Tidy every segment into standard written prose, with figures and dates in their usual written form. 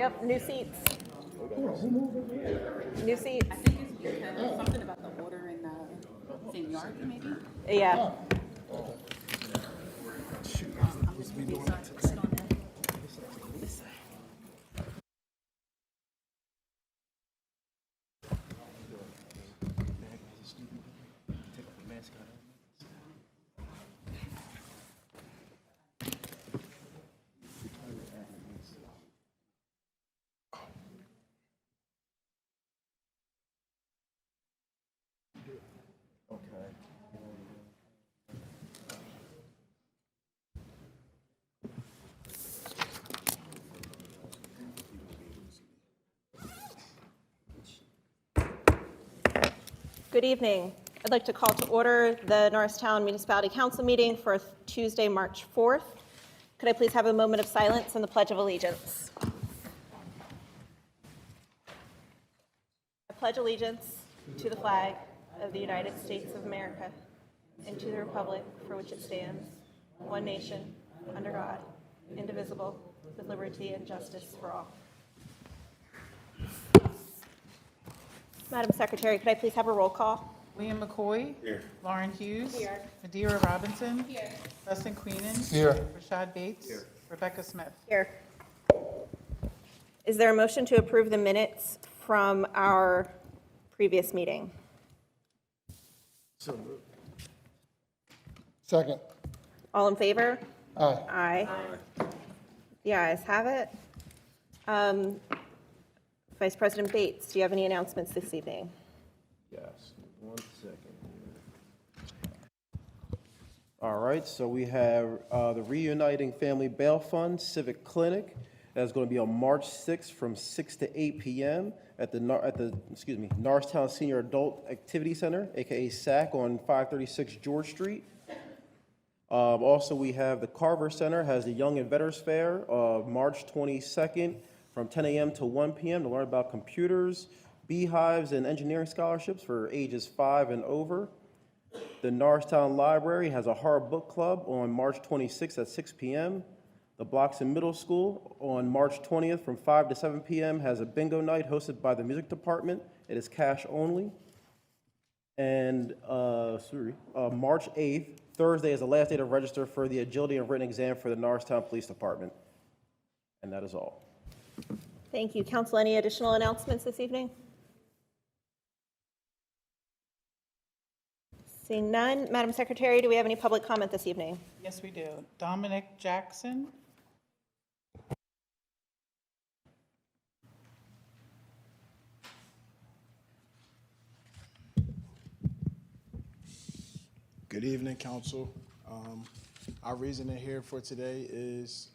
Yep, new seats. New seats. I think it's because something about the order in the same yard, maybe? Yeah. I'm just gonna be sorry to sit on that. Good evening. I'd like to call to order the Norristown Municipality Council meeting for Tuesday, March 4th. Could I please have a moment of silence and the Pledge of Allegiance? I pledge allegiance to the flag of the United States of America and to the republic for which it stands, one nation, under God, indivisible, with liberty and justice for all. Madam Secretary, could I please have a roll call? William McCoy. Here. Lauren Hughes. Here. Madeira Robinson. Here. Dustin Queenan. Here. Rashad Bates. Here. Rebecca Smith. Here. Is there a motion to approve the minutes from our previous meeting? So moved. Second. All in favor? Aye. Aye. The ayes have it. Vice President Bates, do you have any announcements this evening? Yes, 1 second here. All right, so we have the Reuniting Family Bail Fund Civic Clinic. That's going to be on March 6th from 6 to 8 p.m. at the Norristown Senior Adult Activity Center, aka SAC, on 536 George Street. Also, we have the Carver Center has the Young and Veterans Fair March 22nd from 10 a.m. to 1 p.m. to learn about computers, beehives, and engineering scholarships for ages 5 and over. The Norristown Library has a horror book club on March 26th at 6 p.m. The Bloxton Middle School on March 20th from 5 to 7 p.m. has a bingo night hosted by the music department. It is cash only. And March 8th, Thursday, is the last day to register for the agility and written exam for the Norristown Police Department. And that is all. Thank you. Council, any additional announcements this evening? Seeing none. Madam Secretary, do we have any public comment this evening? Yes, we do. Dominic Jackson. Good evening, Council. Our reasoning here for today is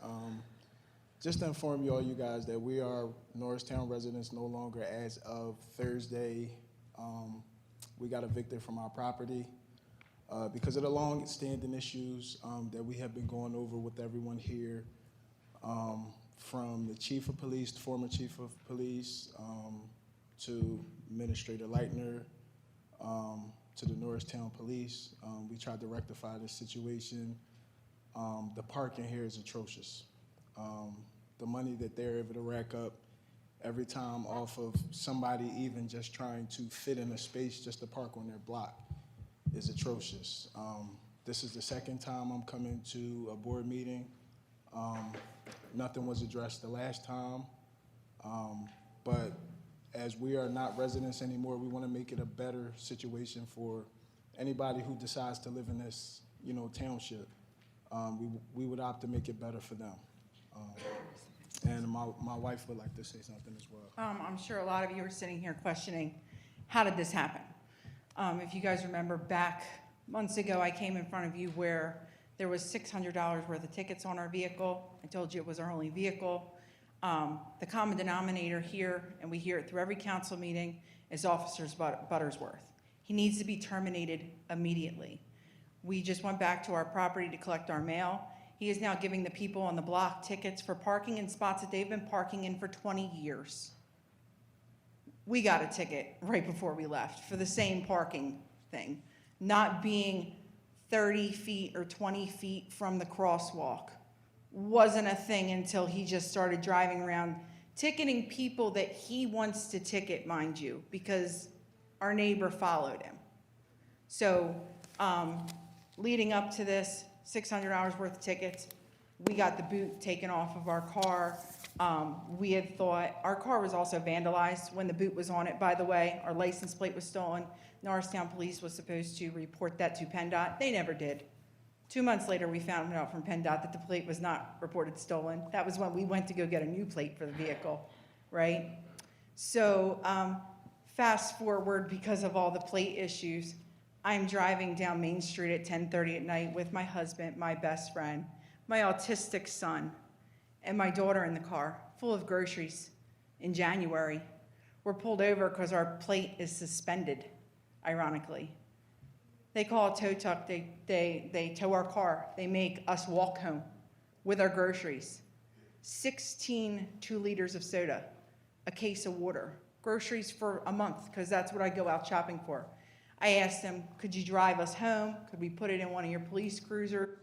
just to inform you guys that we are Norristown residents no longer as of Thursday. We got evicted from our property because of the long-standing issues that we have been going over with everyone here, from the Chief of Police, the former Chief of Police, to Administrator Leitner, to the Norristown Police. We tried to rectify this situation. The parking here is atrocious. The money that they're able to rack up every time off of somebody even just trying to fit in a space just to park on their block is atrocious. This is the second time I'm coming to a board meeting. Nothing was addressed the last time, but as we are not residents anymore, we want to make it a better situation for anybody who decides to live in this, township. We would opt to make it better for them. And my wife would like to say something as well. I'm sure a lot of you are sitting here questioning, how did this happen? If you guys remember back months ago, I came in front of you where there was $600 worth of tickets on our vehicle. I told you it was our only vehicle. The common denominator here, and we hear it through every council meeting, is Officer Buttersworth. He needs to be terminated immediately. We just went back to our property to collect our mail. He is now giving the people on the block tickets for parking in spots that they've been parking in for 20 years. We got a ticket right before we left for the same parking thing, not being 30 feet or 20 feet from the crosswalk. Wasn't a thing until he just started driving around ticketing people that he wants to ticket, mind you, because our neighbor followed him. So, leading up to this, $600 worth of tickets, we got the boot taken off of our car. We had thought, our car was also vandalized when the boot was on it, by the way. Our license plate was stolen. Norristown Police was supposed to report that to PennDOT. They never did. 2 months later, we found out from PennDOT that the plate was not reported stolen. That was when we went to go get a new plate for the vehicle, right? So, fast forward, because of all the plate issues, I'm driving down Main Street at 10:30 at night with my husband, my best friend, my autistic son, and my daughter in the car, full of groceries in January. We're pulled over because our plate is suspended, ironically. They call a tow truck, they tow our car, they make us walk home with our groceries. 16 2 liters of soda, a case of water, groceries for a month, because that's what I go out shopping for. I asked them, could you drive us home? Could we put it in one of your police cruisers?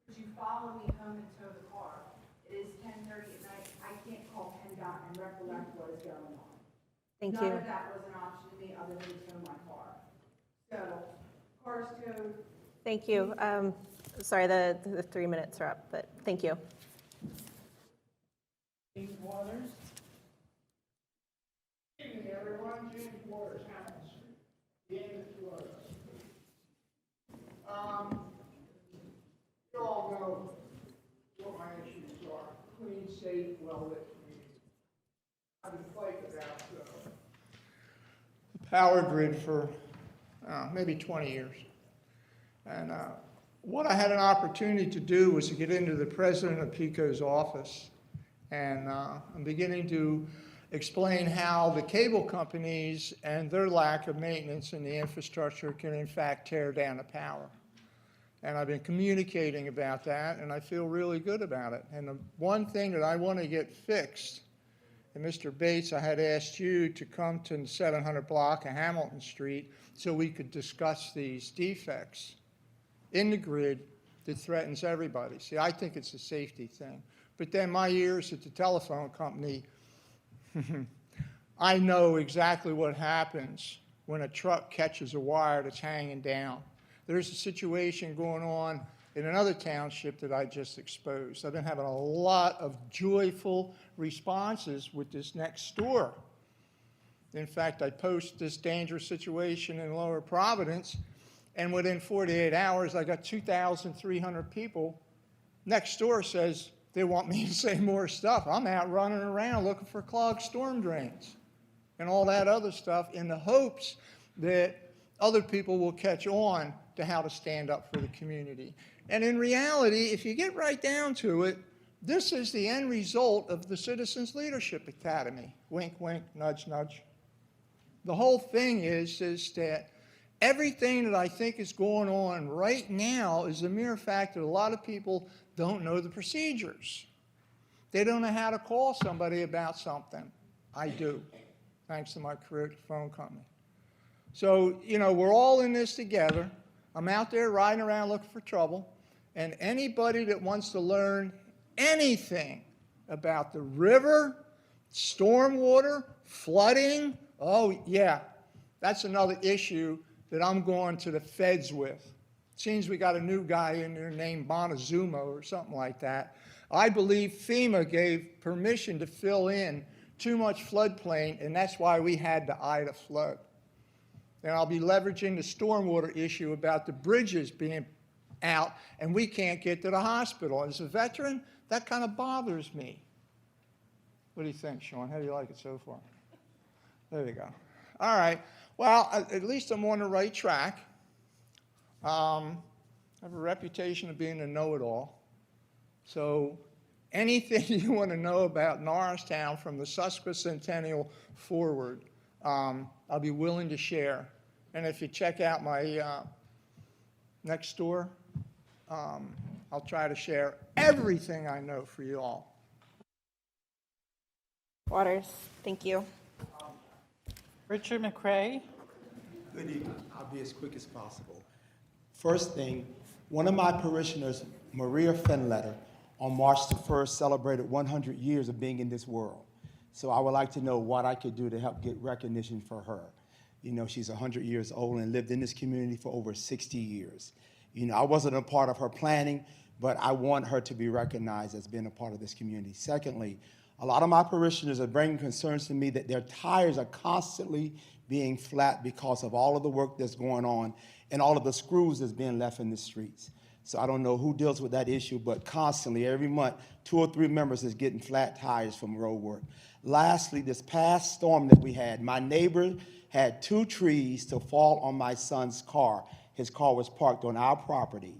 Could you follow me home and tow the car? It is 10:30 at night, I can't call PennDOT and recollect what is going on. Thank None you. of that was an option to me other than to tow my car. So, car's towed. Thank you. Sorry, the 3 minutes are up, but thank you. James Waters. Good evening, everyone. James Waters, Hamilton Street, the end of Florida. You all know what my issues are: clean, safe, well-lit community. I've been fighting about the power grid for maybe 20 years. And what I had an opportunity to do was to get into the president of PECO's office. And I'm beginning to explain how the cable companies and their lack of maintenance in the infrastructure can in fact tear down the power. And I've been communicating about that, and I feel really good about it. And the one thing that I want to get fixed, and Mr. Bates, I had asked you to come to the 700 block of Hamilton Street so we could discuss these defects in the grid that threatens everybody. See, I think it's a safety thing. But then my years at the telephone company, I know exactly what happens when a truck catches a wire that's hanging down. There's a situation going on in another township that I just exposed. I've been having a lot of joyful responses with this next door. In fact, I post this dangerous situation in Lower Providence, and within 48 hours, I got 2,300 people. Next door says they want me to say more stuff. I'm out running around looking for clogged storm drains and all that other stuff in the hopes that other people will catch on to how to stand up for the community. And in reality, if you get right down to it, this is the end result of the Citizens Leadership Academy. Wink, wink, nudge, nudge. The whole thing is that everything that I think is going on right now is a mere fact that a lot of people don't know the procedures. They don't know how to call somebody about something. I do, thanks to my career at the phone company. So, you know, we're all in this together. I'm out there riding around looking for trouble, and anybody that wants to learn anything about the river, stormwater, flooding, oh yeah, that's another issue that I'm going to the feds with. Seems we got a new guy in there named Montezuma or something like that. I believe FEMA gave permission to fill in too much floodplain, and that's why we had the Ida flood. And I'll be leveraging the stormwater issue about the bridges being out, and we can't get to the hospital. As a veteran, that kind of bothers me. What do you think, Sean? How do you like it so far? There you go. All right. Well, at least I'm on the right track. I have a reputation of being a know-it-all. So anything you want to know about Norristown from the Sesquicentennial forward, I'll be willing to share. And if you check out my next door, I'll try to share everything I know for you all. Waters, thank you. Richard McCray. Good evening. I'll be as quick as possible. First thing, one of my parishioners, Maria Fenletter, on March the 1st celebrated 100 years of being in this world. So I would like to know what I could do to help get recognition for her. You know, she's 100 years old and lived in this community for over 60 years. You know, I wasn't a part of her planning, but I want her to be recognized as being a part of this community. Secondly, a lot of my parishioners are bringing concerns to me that their tires are constantly being flat because of all of the work that's going on and all of the screws that's being left in the streets. So I don't know who deals with that issue, but constantly, every month, 2 or 3 members is getting flat tires from road work. Lastly, this past storm that we had, my neighbor had 2 trees to fall on my son's car. His car was parked on our property.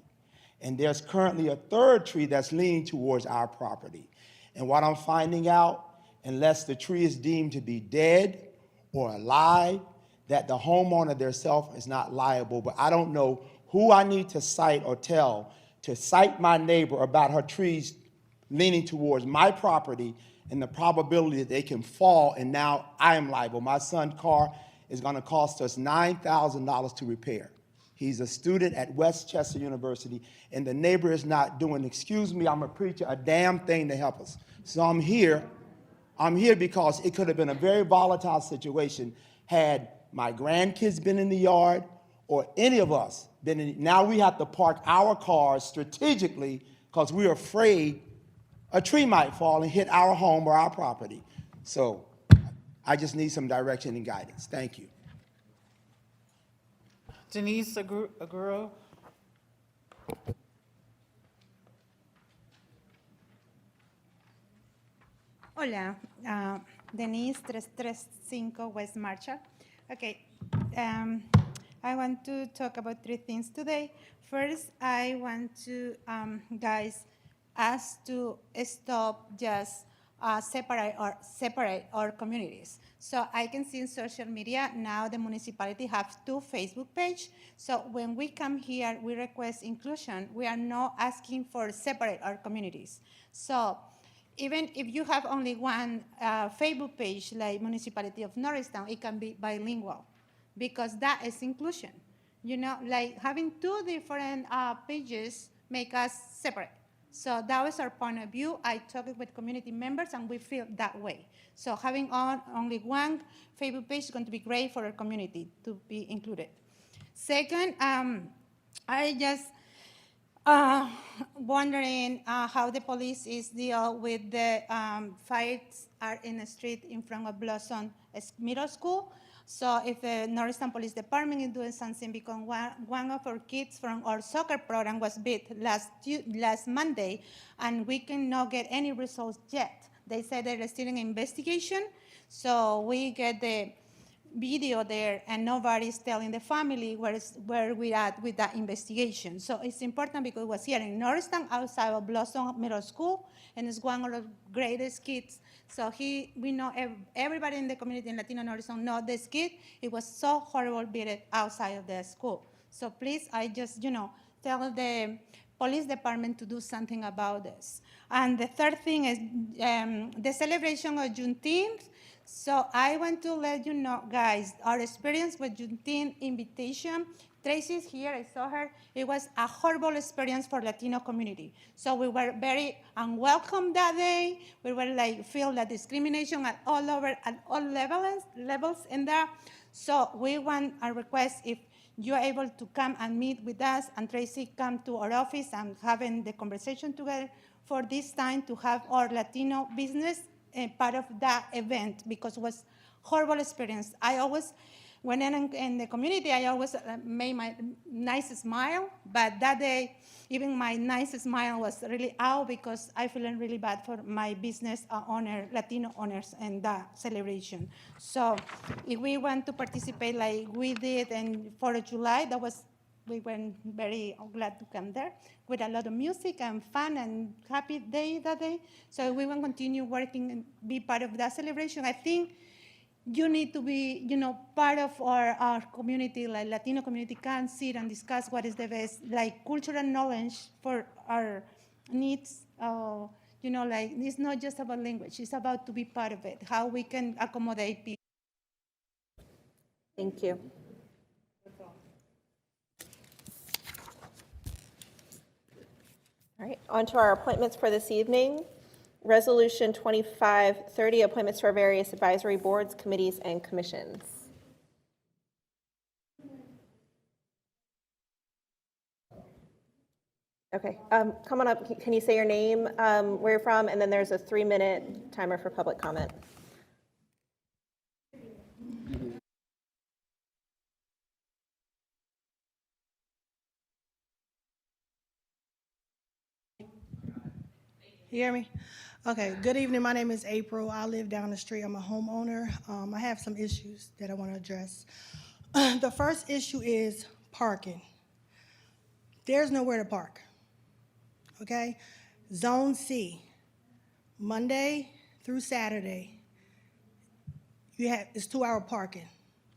And there's currently a 3rd tree that's leaning towards our property. And what I'm finding out, unless the tree is deemed to be dead or alive, that the homeowner theirself is not liable. But I don't know who I need to cite or tell to cite my neighbor about her trees leaning towards my property and the probability that they can fall, and now I am liable. My son's car is going to cost us $9,000 to repair. He's a student at Westchester University, and the neighbor is not doing, excuse me, I'm a preacher, a damn thing to help us. So I'm here because it could have been a very volatile situation had my grandkids been in the yard or any of us been in. Now we have to park our cars strategically because we're afraid a tree might fall and hit our home or our property. So I just need some direction and guidance. Thank you. Denise Aguro. Hola, Denise 335 West Marshall. Okay, I want to talk about 3 things today. First, I want to, guys, ask to stop just separate our communities. So I can see in social media now the municipality have 2 Facebook pages. So when we come here, we request inclusion. We are not asking for separate our communities. So even if you have only 1 Facebook page, like Municipality of Norristown, it can be bilingual because that is inclusion. You know, like having 2 different pages make us separate. So that was our point of view. I talked with community members and we feel that way. So having only 1 Facebook page is going to be great for our community to be included. Second, I just wondering how the police is deal with the fights are in the street in front of Blossom Middle School. So if the Norristown Police Department is doing something because one of our kids from our soccer program was beat last Monday, and we cannot get any results yet. They said they're still in investigation, so we get the video there, and nobody's telling the family where we're at with that investigation. So it's important because it was here in Norristown, outside of Blossom Middle School, and it's one of the greatest kids. So we know everybody in the community in Latino Norristown know this kid. It was so horrible beat it outside of the school. So please, I just, tell the police department to do something about this. And the third thing is the celebration of Juneteenth. So I want to let you know, guys, our experience with Juneteenth invitation. Tracy's here, I saw her. It was a horrible experience for Latino community. So we were very unwelcome that day. We were feel that discrimination at all levels in there. So we want a request if you're able to come and meet with us and Tracy come to our office and having the conversation together for this time to have our Latino business part of that event because it was horrible experience. I always, when in the community, I always made my nice smile, but that day, even my nice smile was really out because I feeling really bad for my business owner, Latino owners in that celebration. So if we want to participate like we did in 4th of July, we were very glad to come there with a lot of music and fun and happy day that day. So we will continue working and be part of that celebration. I think you need to be, part of our community, like Latino community, can sit and discuss what is the best, cultural knowledge for our needs. It's not just about language, it's about to be part of it, how we can accommodate people. Thank you. All right, on to our appointments for this evening. Resolution 2530, appointments to our various advisory boards, committees, and commissions. Okay, come on up. Can you say your name, where you're from, and then there's a 3-minute timer for public comment. You hear me? Okay, good evening. My name is April. I live down the street. I'm a homeowner. I have some issues that I want to address. The first issue is parking. There's nowhere to park. Okay? Zone C, Monday through Saturday, it's 2-hour parking.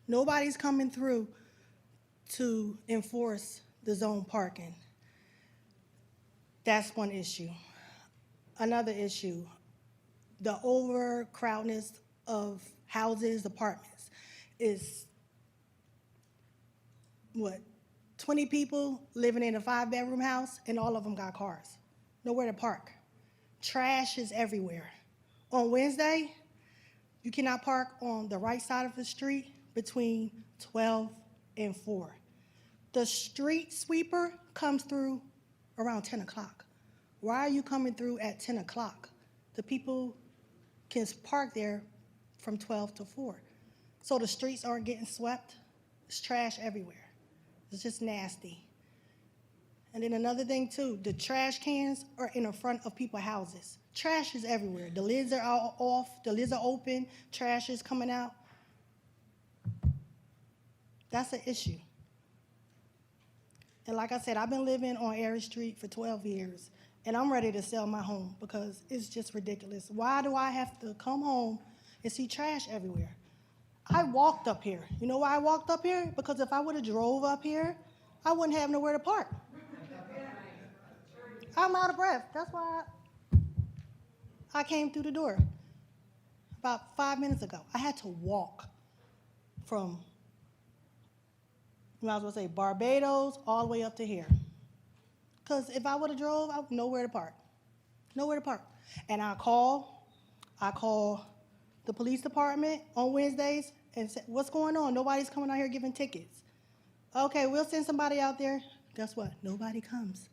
Nobody's coming through to enforce the zone parking. That's one issue. Another issue, the overcrowdedness of houses, apartments, is 20 people living in a 5-bedroom house, and all of them got cars. Nowhere to park. Trash is everywhere. On Wednesday, you cannot park on the right side of the street between 12 and 4. The street sweeper comes through around 10 o'clock. Why are you coming through at 10 o'clock? The people can park there from 12 to 4. So the streets aren't getting swept. There's trash everywhere. It's just nasty. And then another thing too, the trash cans are in the front of people's houses. Trash is everywhere. The lids are all off, the lids are open, trash is coming out. That's an issue. And like I said, I've been living on Erie Street for 12 years. And I'm ready to sell my home because it's just ridiculous. Why do I have to come home and see trash everywhere? I walked up here. You know why I walked up here? Because if I would have drove up here, I wouldn't have nowhere to park. I'm out of breath. That's why I came through the door about 5 minutes ago. I had to walk from, I was going to say, Barbados all the way up to here. Because if I would have drove, I would nowhere to park. Nowhere to park. And I call the police department on Wednesdays and say, what's going on? Nobody's coming out here giving tickets. Okay, we'll send somebody out there. Guess what? Nobody comes.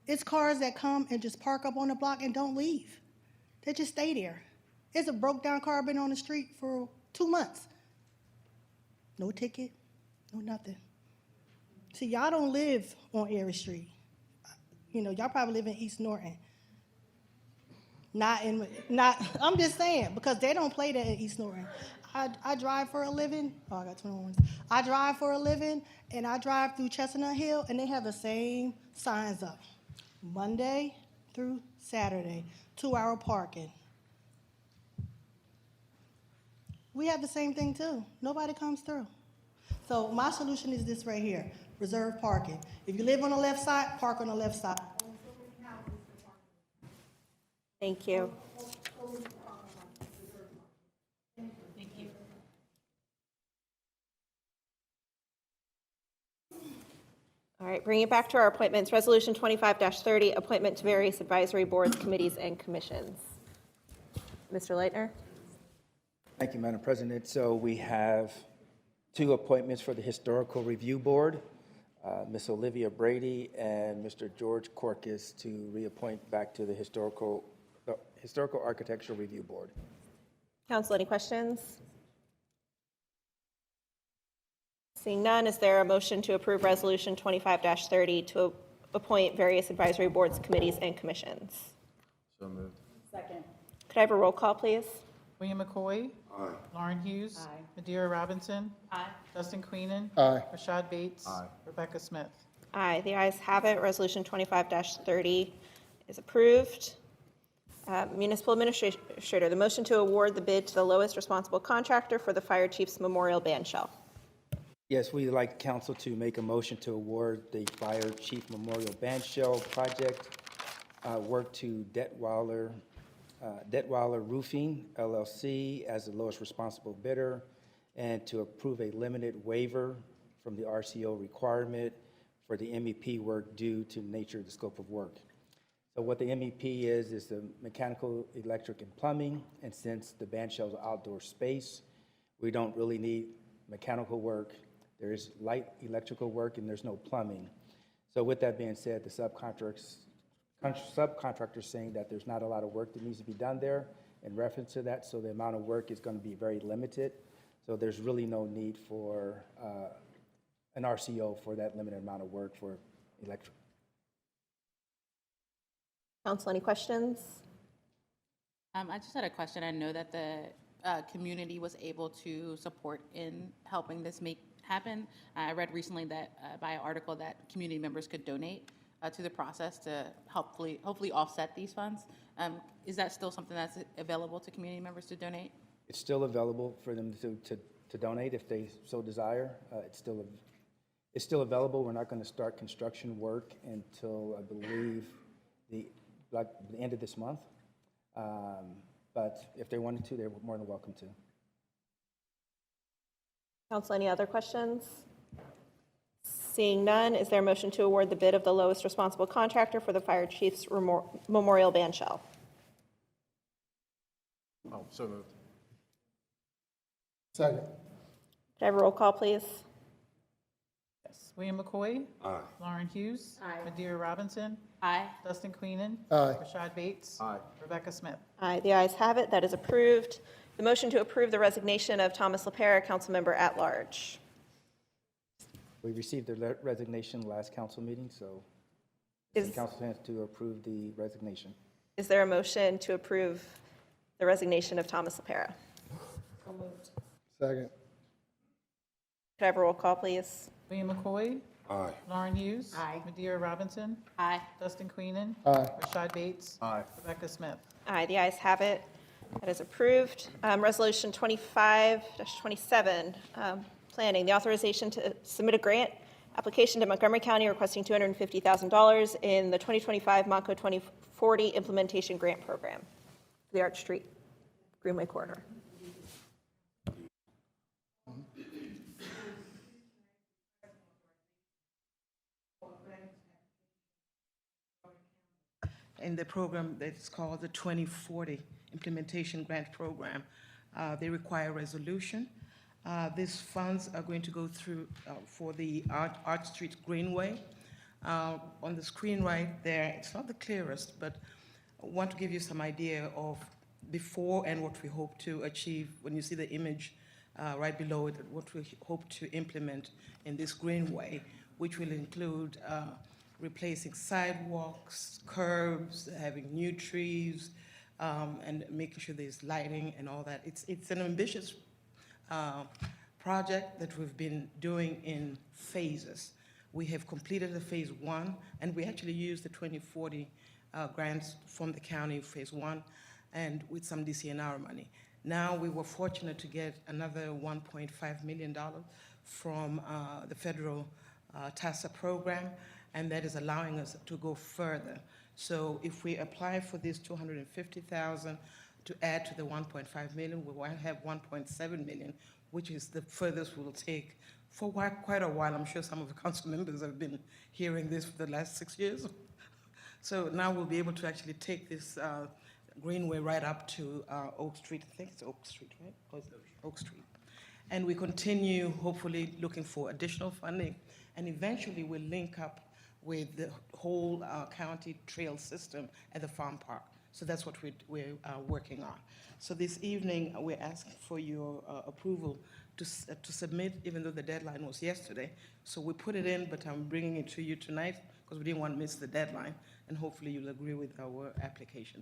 It's cars that come and just park up on the block and don't leave. They just stay there. It's a broke down car been on the street for 2 months. No ticket, no nothing. See, y'all don't live on Erie Street. You know, y'all probably live in East Norton. I'm just saying, because they don't play that in East Norton. I drive for a living. Oh, I got 21 ones. I drive for a living, and I drive through Chestnut Hill, and they have the same signs up. Monday through Saturday, 2-hour parking. We have the same thing, too. Nobody comes through. So my solution is this right here, reserve parking. If you live on the left side, park on the left side. Thank you. All right, bringing it back to our appointments. Resolution 25-30, appointment to various advisory boards, committees, and commissions. Mr. Leitner? Thank you, Madam President. So we have 2 appointments for the Historical Review Board, Ms. Olivia Brady and Mr. George Corkis to reappoint back to the Historical Architectural Review Board. Council, any questions? Seeing none, is there a motion to approve Resolution 25-30 to appoint various advisory boards, committees, and commissions? So moved. Second. Could I have a roll call, please? William McCoy. Aye. Lauren Hughes. Aye. Madeira Robinson. Aye. Justin Queenan. Aye. Rashad Bates. Aye. Rebecca Smith. Aye, the ayes have it. Resolution 25-30 is approved. Municipal Administrator, the motion to award the bid to the lowest responsible contractor for the Fire Chief's Memorial Bandshell. Yes, we'd like council to make a motion to award the Fire Chief Memorial Bandshell project work to Detweiler Roofing, LLC, as the lowest responsible bidder, and to approve a limited waiver from the RCO requirement for the MEP work due to the nature of the scope of work. So what the MEP is the mechanical, electric, and plumbing. And since the Bandshell is outdoor space, we don't really need mechanical work. There is light electrical work and there's no plumbing. So with that being said, the subcontractor's saying that there's not a lot of work that needs to be done there in reference to that, so the amount of work is going to be very limited. So there's really no need for an RCO for that limited amount of work for electric. Council, any questions? I just had a question. I know that the community was able to support in helping this make happen. I read recently that by an article that community members could donate to the process to hopefully offset these funds. Is that still something that's available to community members to donate? It's still available for them to donate if they so desire. It's still available. We're not going to start construction work until, I believe, the end of this month. But if they wanted to, they're more than welcome to. Council, any other questions? Seeing none, is there a motion to award the bid of the lowest responsible contractor for the fire chief's memorial Bandshell? Oh, so moved. Second. Could I have a roll call, please? Yes. William McCoy. Aye. Lauren Hughes. Aye. Madeira Robinson. Aye. Dustin Queenan. Aye. Rashad Bates. Aye. Rebecca Smith. Aye, the ayes have it. That is approved. The motion to approve the resignation of Thomas Lepera, councilmember at large. We received the resignation last council meeting, so the council has to approve the resignation. Is there a motion to approve the resignation of Thomas Lepera? Second. Could I have a roll call, please? William McCoy. Aye. Lauren Hughes. Aye. Madeira Robinson. Aye. Dustin Queenan. Aye. Rashad Bates. Aye. Rebecca Smith. Aye, the ayes have it. That is approved. Resolution 25-27, planning, the authorization to submit a grant application to Montgomery County requesting $250,000 in the 2025 Montco 2040 Implementation Grant Program, the Arch Street Greenway corridor. In the program that's called the 2040 Implementation Grant Program. They require resolution. These funds are going to go through for the Arch Street Greenway. On the screen right there, it's not the clearest, but I want to give you some idea of before and what we hope to achieve when you see the image right below it, what we hope to implement in this greenway, which will include replacing sidewalks, curbs, having new trees, and making sure there's lighting and all that. It's an ambitious project that we've been doing in phases. We have completed the phase 1, and we actually used the 2040 grants from the county phase 1, and with some DCNR money. Now we were fortunate to get another $1.5 million from the federal TASA program, and that is allowing us to go further. So if we apply for this $250,000 to add to the $1.5 million, we will have $1.7 million, which is the furthest we'll take for quite a while. I'm sure some of the council members have been hearing this for the last 6 years. So now we'll be able to actually take this Greenway right up to Oak Street. I think it's Oak Street, right? Or is it Oak Street. And we continue, hopefully, looking for additional funding, and eventually we'll link up with the whole county trail system at the farm park. So that's what we're working on. So this evening, we're asking for your approval to submit, even though the deadline was yesterday. So we put it in, but I'm bringing it to you tonight because we didn't want to miss the deadline, and hopefully you'll agree with our application.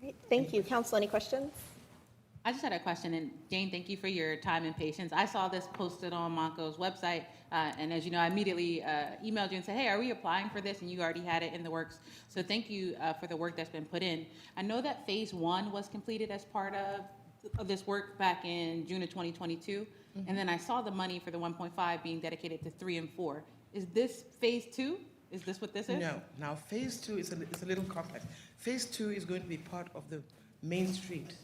Great. Thank you. Council, any questions? I just had a question, and Jane, thank you for your time and patience. I saw this posted on Montco's website, and as you know, I immediately emailed you and said, hey, are we applying for this? And you already had it in the works. So thank you for the work that's been put in. I know that phase 1 was completed as part of this work back in June of 2022, and then I saw the money for the 1.5 being dedicated to 3 and 4. Is this phase 2? Is this what this is? No. Now, phase 2 is a little complex. Phase 2 is going to be part of the Main Street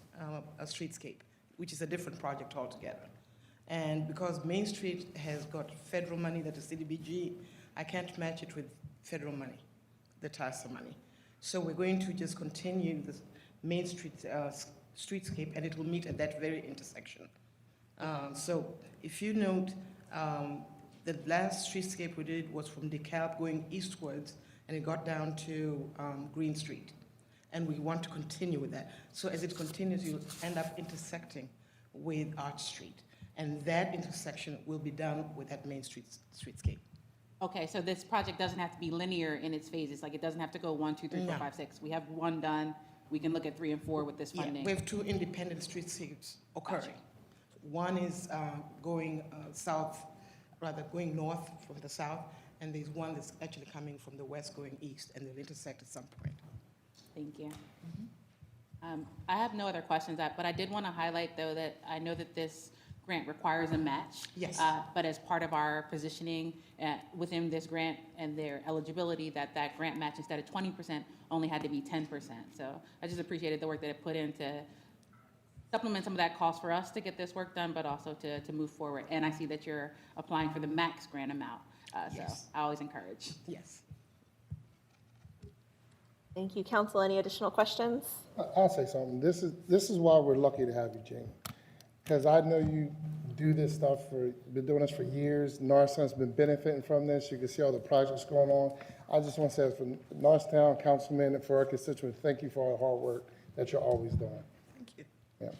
streetscape, which is a different project altogether. And because Main Street has got federal money, that is CDBG, I can't match it with federal money, the TASA money. So we're going to just continue the Main Street streetscape, and it will meet at that very intersection. So if you note, the last streetscape we did was from DeKalb going eastwards, and it got down to Green Street. And we want to continue with that. So as it continues, you'll end up intersecting with Arch Street. And that intersection will be done with that Main Street streetscape. Okay, so this project doesn't have to be linear in its phases, like it doesn't have to go 1, 2, 3, 4, No. 5, 6. We have one done, we can look at 3 and 4 with this Yeah, funding. we have 2 independent streetscapes occurring. One is going going north from the south, and there's one that's actually coming from the west going east, and they'll intersect at some point. Thank you. I have no other questions, but I did want to highlight, though, that I know that this grant requires a match. Yes. But as part of our positioning within this grant and their eligibility, that grant match, instead of 20%, only had to be 10%. So I just appreciated the work that it put in to supplement some of that cost for us to get this work done, but also to move forward. And I see that you're applying for the max grant amount. Yes. So I always encourage. Yes. Thank you. Council, any additional questions? I'll say something. This is why we're lucky to have you, Jane. Because I know you do this stuff been doing this for years. Norristown's been benefiting from this. You can see all the projects going on. I just want to say, for Norristown, councilman, and for our constituents, thank you for all the hard work that you're always doing. Thank you. Yeah.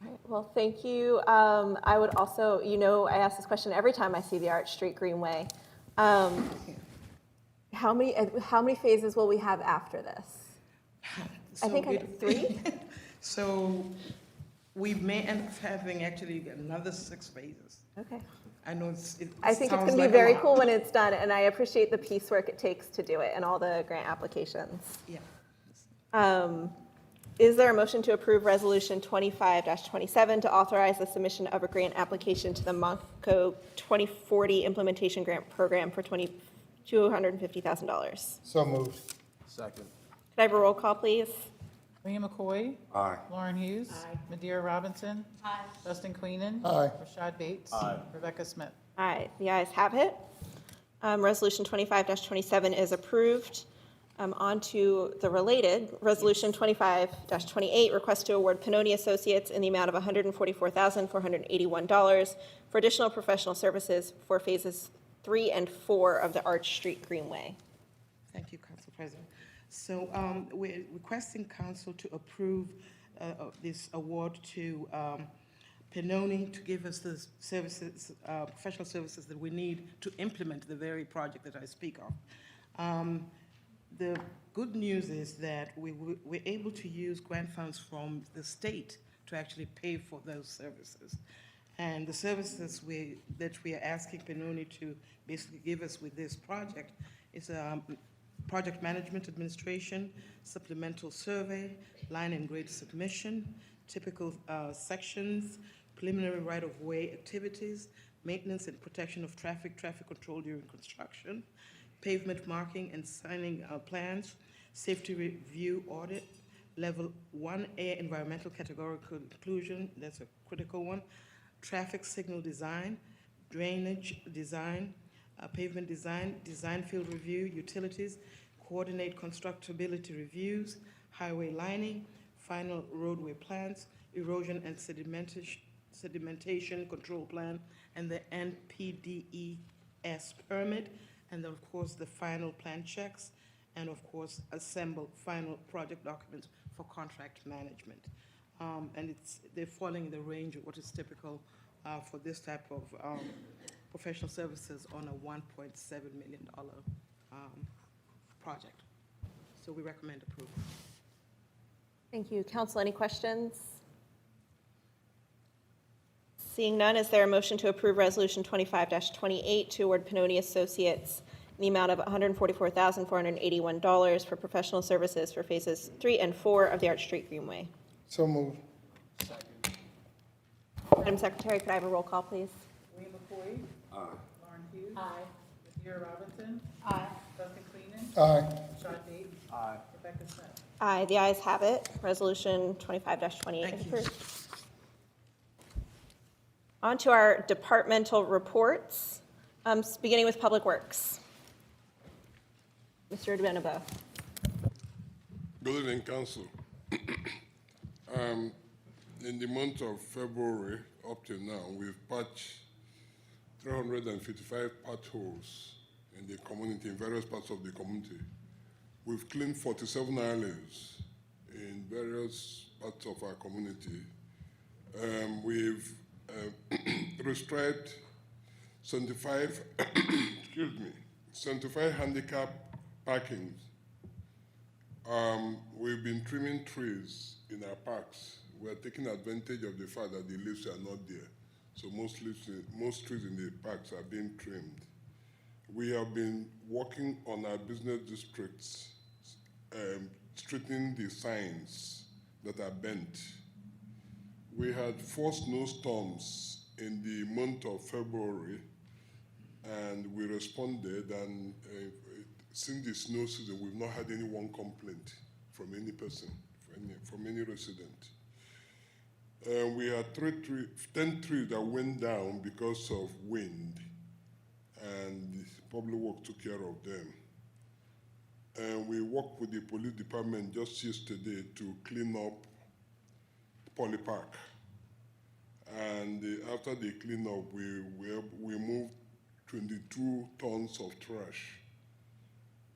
All right, well, thank you. I would also, I ask this question every time I see the Arch Street Greenway. How many phases will we have after this? I think I get 3. So we may end up having actually another 6 phases. Okay. I know I think it's sounds going to be like a very lot. cool when it's done, and I appreciate the piecework it takes to do it and all the grant applications. Yeah. Is there a motion to approve Resolution 25-27 to authorize the submission of a grant application to the Montco 2040 Implementation Grant Program for $250,000? So moved. Second. Could I have a roll call, please? William McCoy. Aye. Lauren Hughes. Madeira Robinson. Justin Queenan. Aye. Rashad Bates. Aye. Rebecca Smith. Aye, the ayes have it. Resolution 25-27 is approved. On to the related, Resolution 25-28, request to award Pennoni Associates in the amount of $144,481 for additional professional services for phases 3 and 4 of the Arch Street Greenway. Thank you, Council President. So we're requesting council to approve this award to Pennoni to give us the services, professional services that we need to implement the very project that I speak of. The good news is that we're able to use grant funds from the state to actually pay for those services. And the services that we are asking Pennoni to basically give us with this project is project management administration, supplemental survey, line and grade submission, typical sections, preliminary right-of-way activities, maintenance and protection of traffic control during construction, pavement marking and signing plans, safety review audit, level 1A environmental categorical inclusion, that's a critical one, traffic signal design, drainage design, pavement design, design field review, utilities, coordinate constructability reviews, highway lining, final roadway plans, erosion and sedimentation control plan, and the NPDES permit, and then, of course, the final plan checks, and of course, assemble final project documents for contract management. And they're falling in the range of what is typical for this type of professional services on a $1.7 million project. So we recommend approval. Thank you. Council, any questions? Seeing none, is there a motion to approve Resolution 25-28 to award Pennoni Associates in the amount of $144,481 for professional services for phases 3 and 4 of the Arch Street Greenway? So moved. Madam Secretary, could I have a roll call, please? William McCoy. Lauren Hughes. Madeira Robinson. Justin Queenan. Aye. Rashad Bates. Aye. Rebecca Smith. Aye, the ayes have it. Resolution 25-28 is approved. On to our departmental reports, beginning with Public Works. Mr. DeBenabo. Good evening, Council. In the month of February up till now, we've patched 355 potholes in the community, in various parts of the community. We've cleaned 47 islands in various parts of our community. We've restriped 75, excuse me, 75 handicap parkings. We've been trimming trees in our parks. We are taking advantage of the fact that the leaves are not there. So most trees in the parks are being trimmed. We have been working on our business districts, straightening the signs that are bent. We had 4 snowstorms in the month of February, and we responded, and since the snow season, we've not had any one complaint from any person, from any resident. We had 10 trees that went down because of wind, and public work took care of them. And we worked with the police department just yesterday to clean up Poly Park. And after the cleanup, we moved 22 tons of trash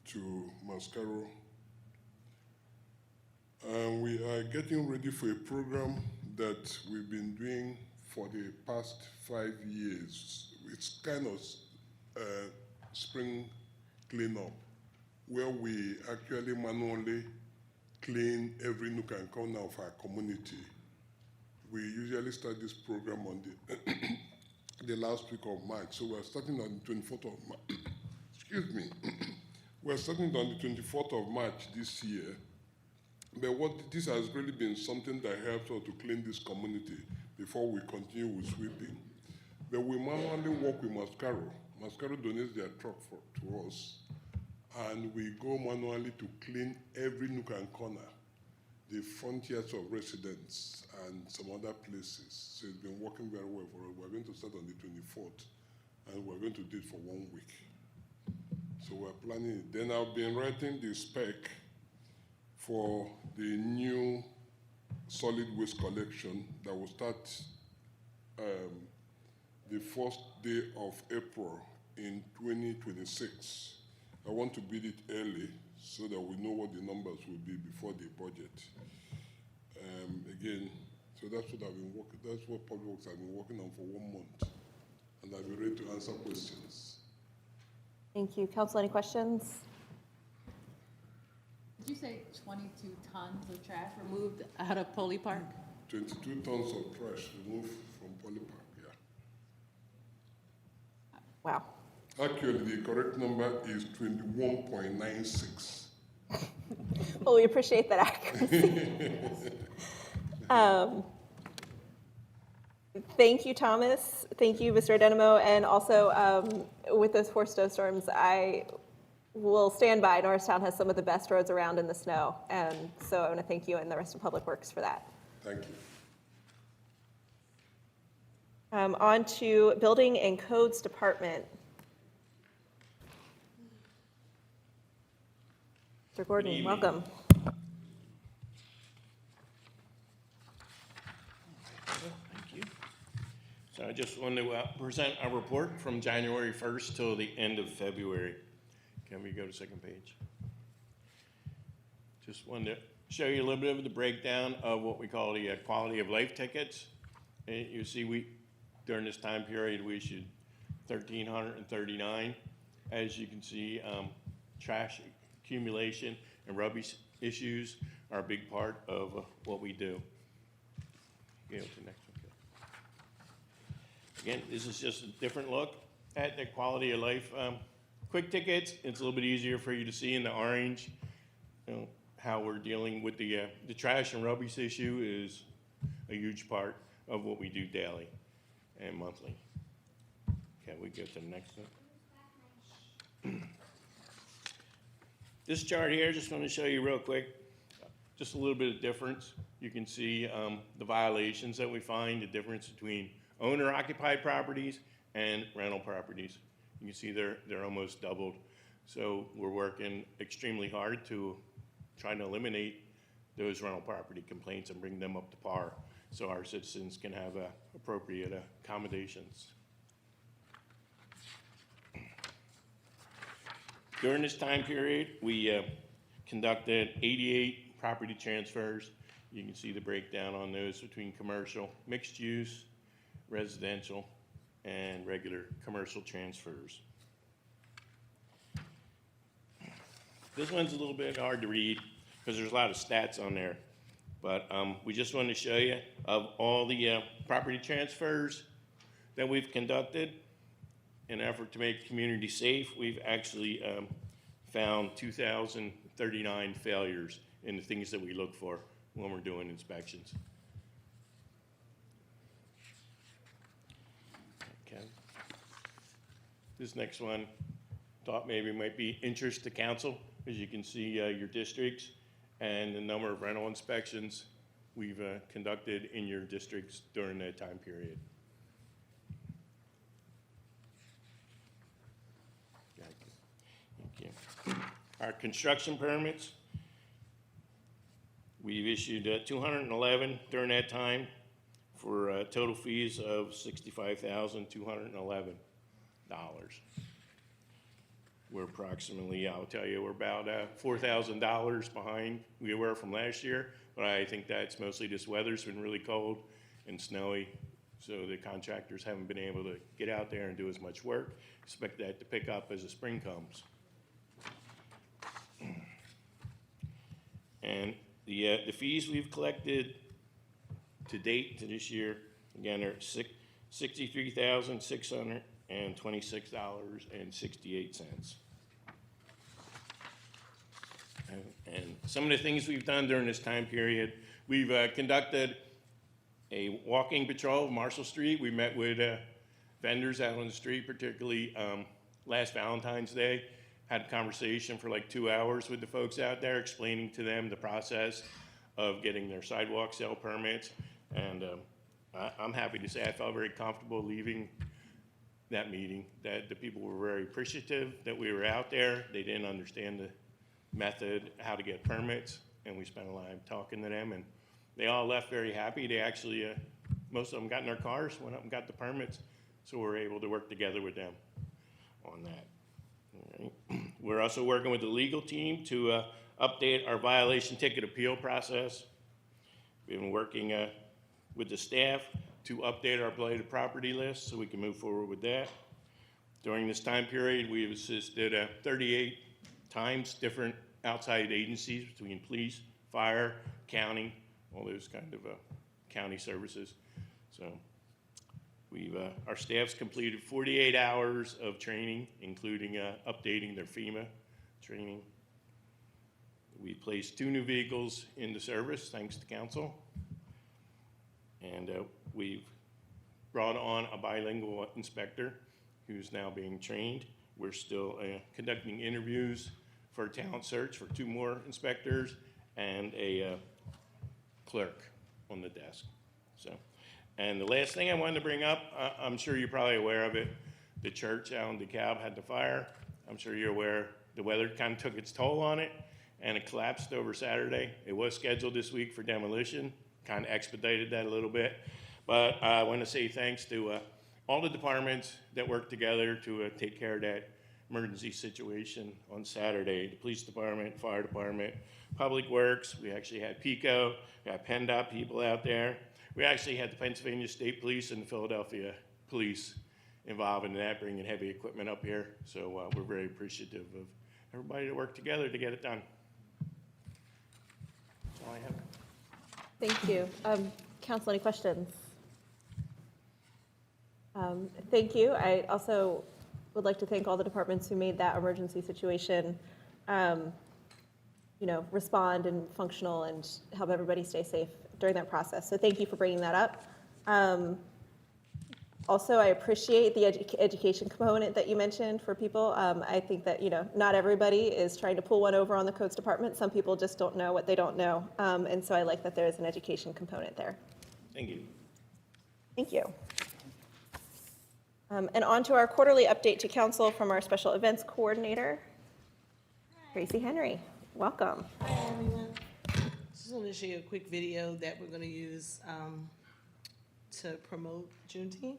to Mascaro. And we are getting ready for a program that we've been doing for the past 5 years. It's kind of spring cleanup, where we actually manually clean every nook and corner of our community. We usually start this program on the last week of March. So we're starting on the 24th of March. Excuse me. We're starting on the 24th of March this year. But this has really been something that helps us to clean this community before we continue with sweeping. But we manually work with Mascaro. Mascaro donates their truck to us, and we go manually to clean every nook and corner, the frontiers of residents and some other places. So it's been working very well for us. We're going to start on the 24th, and we're going to do it for 1 week. So we're planning it. Then I've been writing the spec for the new solid waste collection that will start the first day of April in 2026. I want to build it early so that we know what the numbers will be before the budget. Again, so that's what I've been working. That's what Public Works have been working on for 1 month, and I'll be ready to answer questions. Thank you. Council, any questions? Did you say 22 tons of trash removed out of Poly Park? 22 tons of trash removed from Poly Park, yeah. Wow. Actually, the correct number is 21.96. Well, we appreciate that accuracy. Thank you, Thomas. Thank you, Mr. Adenimo. And also, with those 4 snowstorms, I will stand by. Norristown has some of the best roads around in the snow. And so I want to thank you and the rest of Public Works for that. Thank you. On to Building and Codes Department. Mr. Gordon, welcome. Thank you. So I just wanted to present a report from January 1st till the end of February. Can we go to second page? Just wanted to show you a little bit of the breakdown of what we call the quality of life tickets. And you see during this time period, we issued 1,339. As you can see, trash accumulation and rubbish issues are a big part of what we do. Go to the next one. Again, this is just a different look at the quality of life. Quick tickets, it's a little bit easier for you to see in the orange. You know, how we're dealing with the trash and rubbish issue is a huge part of what we do daily and monthly. Can we go to the next one? This chart here, just want to show you real quick. just a little bit of difference. You can see the violations that we find, the difference between owner-occupied properties and rental properties. You can see they're almost doubled. So we're working extremely hard to try to eliminate those rental property complaints and bring them up to par so our citizens can have appropriate accommodations. During this time period, we conducted 88 property transfers. You can see the breakdown on those between commercial, mixed use, residential, and regular commercial transfers. This one's a little bit hard to read because there's a lot of stats on there. But we just wanted to show you of all the property transfers that we've conducted in an effort to make the community safe. We've actually found 2,039 failures in the things that we look for when we're doing inspections. Okay. This next one, thought maybe might be interest to council. As you can see, your districts and the number of rental inspections we've conducted in your districts during that time period. Thank you. Our construction permits, we've issued 211 during that time for total fees of $65,211. We're approximately, I'll tell you, we're about $4,000 behind we were from last year, but I think that's mostly this weather's been really cold and snowy, so the contractors haven't been able to get out there and do as much work. Expect that to pick up as the spring comes. And the fees we've collected to date to this year, again, are $63,626.68. And some of the things we've done during this time period, we've conducted a walking patrol of Marshall Street. We met with vendors out on the street, particularly last Valentine's Day. Had a conversation for like 2 hours with the folks out there, explaining to them the process of getting their sidewalk sale permits. And I'm happy to say I felt very comfortable leaving that meeting, that the people were very appreciative that we were out there. They didn't understand the method, how to get permits, and we spent a lot of time talking to them, and they all left very happy. They actually, most of them got in their cars, went up and got the permits, so we're able to work together with them on that. All right. We're also working with the legal team to update our violation ticket appeal process. We've been working with the staff to update our blighted property list so we can move forward with that. During this time period, we have assisted 38 times different outside agencies between police, fire, county, all those kind of county services. So we've, our staff's completed 48 hours of training, including updating their FEMA training. We placed 2 new vehicles into service, thanks to council. And we've brought on a bilingual inspector who's now being trained. We're still conducting interviews for a talent search for 2 more inspectors and a clerk on the desk. So, and the last thing I wanted to bring up, I'm sure you're probably aware of it. The church out in DeKalb had the fire. I'm sure you're aware the weather kind of took its toll on it, and it collapsed over Saturday. It was scheduled this week for demolition, kind of expedited that a little bit. But I want to say thanks to all the departments that worked together to take care of that emergency situation on Saturday. The police department, fire department, public works. We actually had PICO, we had PennDOT people out there. We actually had the Pennsylvania State Police and the Philadelphia Police involved in that, bringing heavy equipment up here. So we're very appreciative of everybody that worked together to get it done. That's all I have. Thank you. Council, any questions? Thank you. I also would like to thank all the departments who made that emergency situation, respond and functional and help everybody stay safe during that process. So thank you for bringing that up. Also, I appreciate the education component that you mentioned for people. I think that, not everybody is trying to pull one over on the codes department. Some people just don't know what they don't know. And so I like that there is an education component there. Thank you. Thank you. And on to our quarterly update to council from our special events coordinator, Tracy Henry. Welcome. Hi, everyone. Just want to show you a quick video that we're going to use to promote Juneteenth.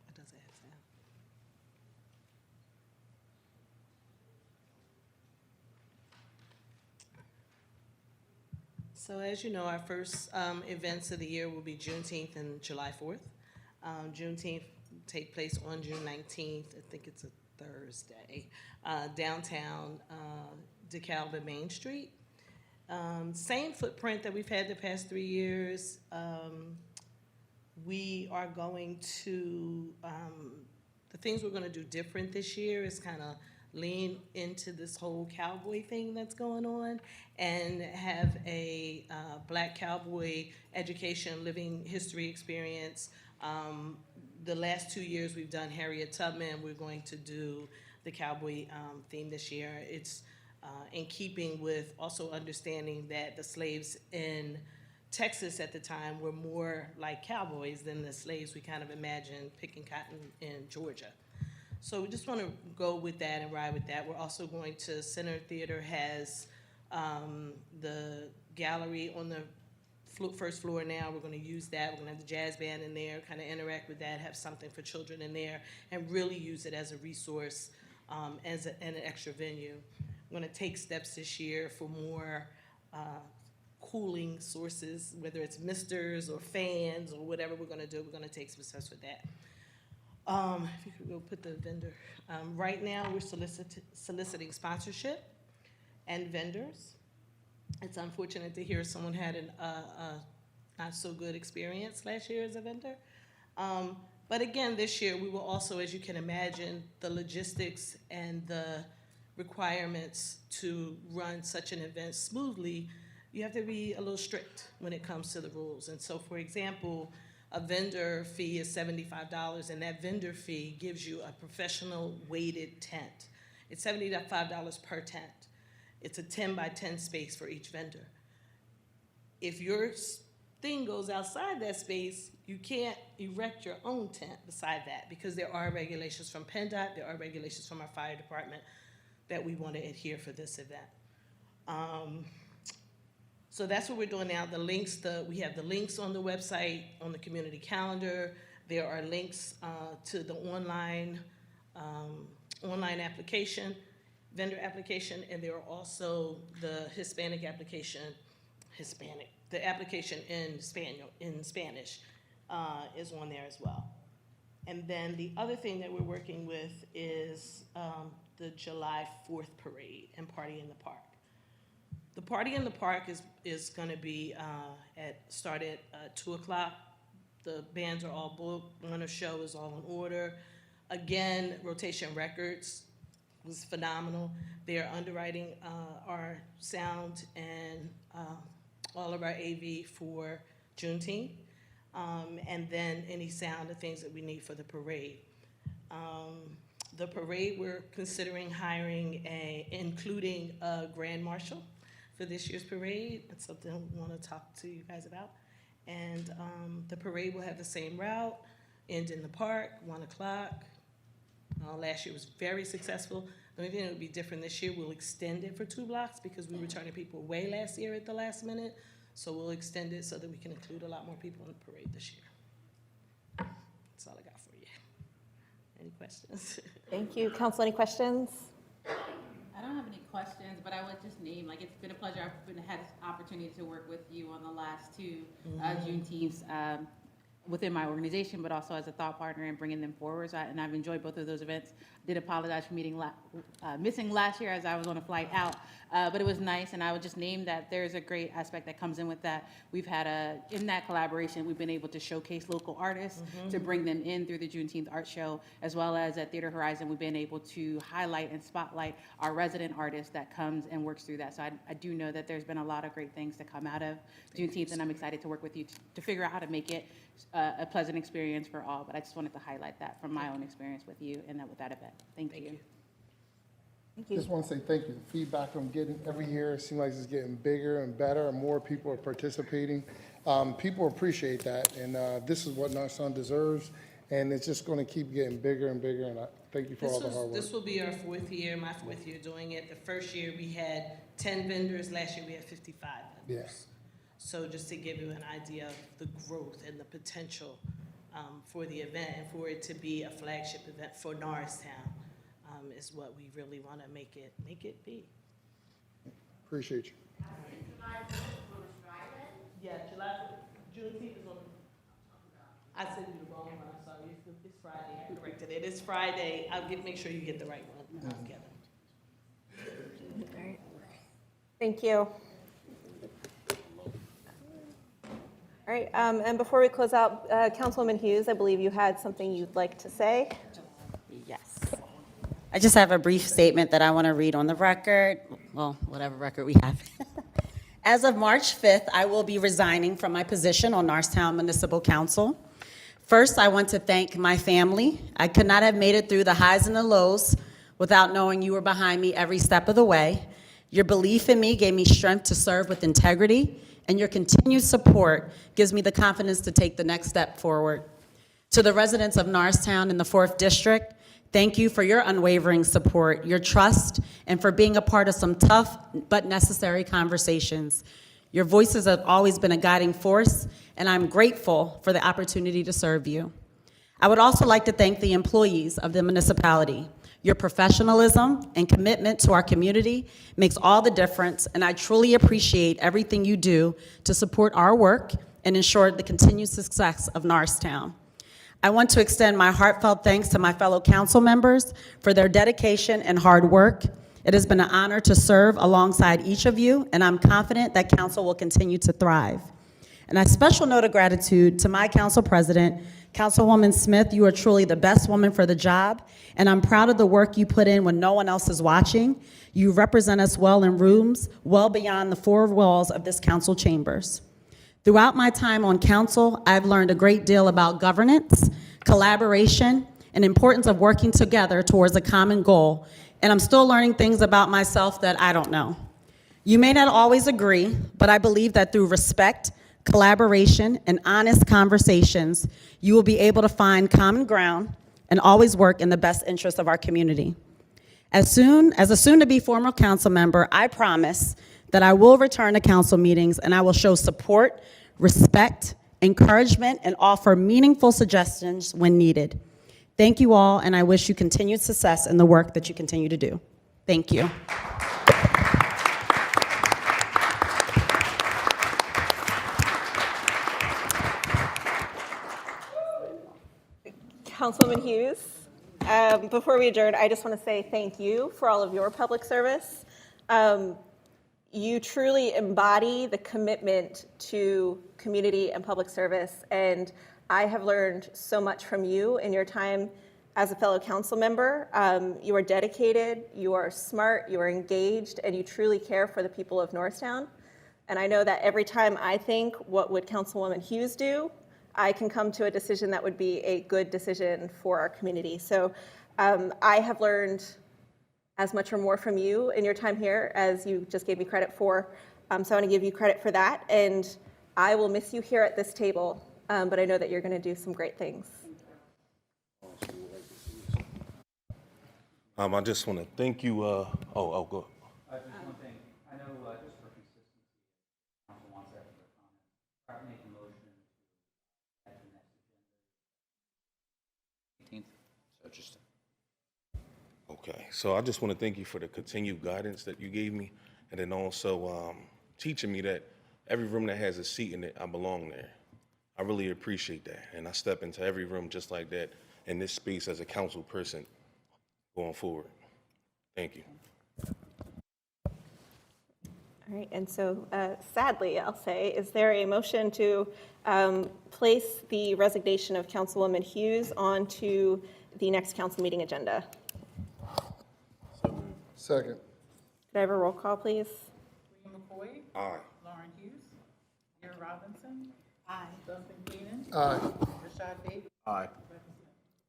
What does it have sound? So as you know, our first events of the year will be Juneteenth and July 4th. Juneteenth will take place on June 19th. I think it's a Thursday. Downtown DeKalb and Main Street. Same footprint that we've had the past 3 years. We are going to, the things we're going to do different this year is kind of lean into this whole cowboy thing that's going on and have a Black cowboy education, living history experience. The last 2 years we've done Harriet Tubman. We're going to do the cowboy theme this year. It's in keeping with also understanding that the slaves in Texas at the time were more like cowboys than the slaves we kind of imagine picking cotton in Georgia. So we just want to go with that and ride with that. We're also going to, Center Theater has the gallery on the first floor now. We're going to use that. We're going to have the jazz band in there, kind of interact with that, have something for children in there, and really use it as a resource and an extra venue. We're going to take steps this year for more cooling sources, whether it's misters or fans or whatever we're going to do. We're going to take some steps with that. If you could go put the vendor. Right now, we're soliciting sponsorship and vendors. It's unfortunate to hear someone had a not so good experience last year as a vendor. But again, this year, we will also, as you can imagine, the logistics and the requirements to run such an event smoothly, you have to be a little strict when it comes to the rules. And so, for example, a vendor fee is $75, and that vendor fee gives you a professional weighted tent. It's $75 per tent. It's a 10 by 10 space for each vendor. If your thing goes outside that space, you can't erect your own tent beside that because there are regulations from PennDOT, there are regulations from our fire department that we want to adhere for this event. So that's what we're doing now. The links, we have the links on the website, on the community calendar. There are links to the online application, vendor application, and there are also the Hispanic application, the application in Spanish is on there as well. And then the other thing that we're working with is the July 4th parade and Party in the Park. The Party in the Park is going to be start at 2 o'clock. The bands are all booked. Winter show is all in order. Again, Rotation Records was phenomenal. They are underwriting our sound and all of our AV for Juneteenth, and then any sound, the things that we need for the parade. The parade, we're considering hiring including a grand marshal for this year's parade. It's something we want to talk to you guys about. And the parade will have the same route, end in the park, 1 o'clock. Last year was very successful. The only thing that will be different this year, we'll extend it for 2 blocks because we were turning people away last year at the last minute. So we'll extend it so that we can include a lot more people in the parade this year. That's all I got for you. Any questions? Thank you. Council, any questions? I don't have any questions, but I would just name, it's been a pleasure. I've had this opportunity to work with you on the last two Juneteenths within my organization, but also as a thought partner and bringing them forward. So and I've enjoyed both of those events. Did apologize for missing last year as I was on a flight out. But it was nice, and I would just name that there's a great aspect that comes in with that. We've had in that collaboration, we've been able to showcase local artists, to bring them in through the Juneteenth art show, as well as at Theater Horizon, we've been able to highlight and spotlight our resident artist that comes and works through that. So I do know that there's been a lot of great things to come out of Juneteenth, and I'm excited to work with you to figure out how to make it a pleasant experience for all. But I just wanted to highlight that from my own experience with you and with that event. Thank you. Just want to say thank you. The feedback I'm getting every year seems like it's getting bigger and better, and more people are participating. People appreciate that, and this is what Norristown deserves, and it's just going to keep getting bigger and bigger, and I thank you for all the hard work. This will be our fourth year, my fourth year doing it. The first year we had 10 vendors, last year we had 55 vendors. Yeah. So just to give you an idea of the growth and the potential for the event, and for it to be a flagship event for Norristown, is what we really want to make it be. Appreciate you. Yeah, Juneteenth is on. I said you the wrong one. I'm sorry. It's Friday. I corrected it. It's Friday. Make sure you get the right one. I'll get them. Thank you. All right, and before we close out, Councilwoman Hughes, I believe you had something you'd like to say. Yes. I just have a brief statement that I want to read on the record, well, whatever record we have. As of March 5th, I will be resigning from my position on Norristown Municipal Council. First, I want to thank my family. I could not have made it through the highs and the lows without knowing you were behind me every step of the way. Your belief in me gave me strength to serve with integrity, and your continued support gives me the confidence to take the next step forward. To the residents of Norristown in the 4th District, thank you for your unwavering support, your trust, and for being a part of some tough but necessary conversations. Your voices have always been a guiding force, and I'm grateful for the opportunity to serve you. I would also like to thank the employees of the municipality. Your professionalism and commitment to our community makes all the difference, and I truly appreciate everything you do to support our work and ensure the continued success of Norristown. I want to extend my heartfelt thanks to my fellow council members for their dedication and hard work. It has been an honor to serve alongside each of you, and I'm confident that council will continue to thrive. And a special note of gratitude to my council president, Councilwoman Smith. You are truly the best woman for the job, and I'm proud of the work you put in when no one else is watching. You represent us well in rooms well beyond the four walls of this council chambers. Throughout my time on council, I've learned a great deal about governance, collaboration, and importance of working together towards a common goal, and I'm still learning things about myself that I don't know. You may not always agree, but I believe that through respect, collaboration, and honest conversations, you will be able to find common ground and always work in the best interest of our community. As a soon-to-be former council member, I promise that I will return to council meetings and I will show support, respect, encouragement, and offer meaningful suggestions when needed. Thank you all, and I wish you continued success in the work that you continue to do. Thank you. Councilwoman Hughes, before we adjourn, I just want to say thank you for all of your public service. You truly embody the commitment to community and public service, and I have learned so much from you in your time as a fellow council member. You are dedicated, you are smart, you are engaged, and you truly care for the people of Norristown. And I know that every time I think, what would Councilwoman Hughes do, I can come to a decision that would be a good decision for our community. So I have learned as much or more from you in your time here as you just gave me credit for. So I want to give you credit for that. And I will miss you here at this table, but I know that you're going to do some great things. I just want to thank you. Go. Just one thing. I know just for consistency, council wants that for comment. Try to make a motion to add the next agenda. 18th. So just. Okay, so I just want to thank you for the continued guidance that you gave me, and then also teaching me that every room that has a seat in it, I belong there. I really appreciate that, and I step into every room just like that in this space as a council person going forward. Thank you. All right, and so sadly, I'll say, is there a motion to place the resignation of Councilwoman Hughes onto the next council meeting agenda? Second. Could I have a roll call, please? William McCoy. Aye. Lauren Hughes. Gary Robinson. Aye. Dustin Keenan. Aye. Rashad Bateman. Aye.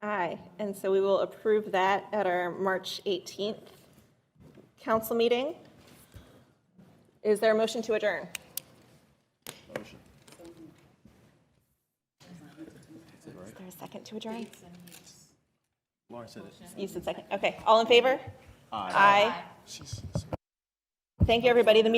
Aye, and so we will approve that at our March 18th council meeting. Is there a motion to adjourn? Motion. Is there a second to adjourn? Lauren said it. You said second. Okay, all in favor? Aye. Aye. Thank you, everybody. The meeting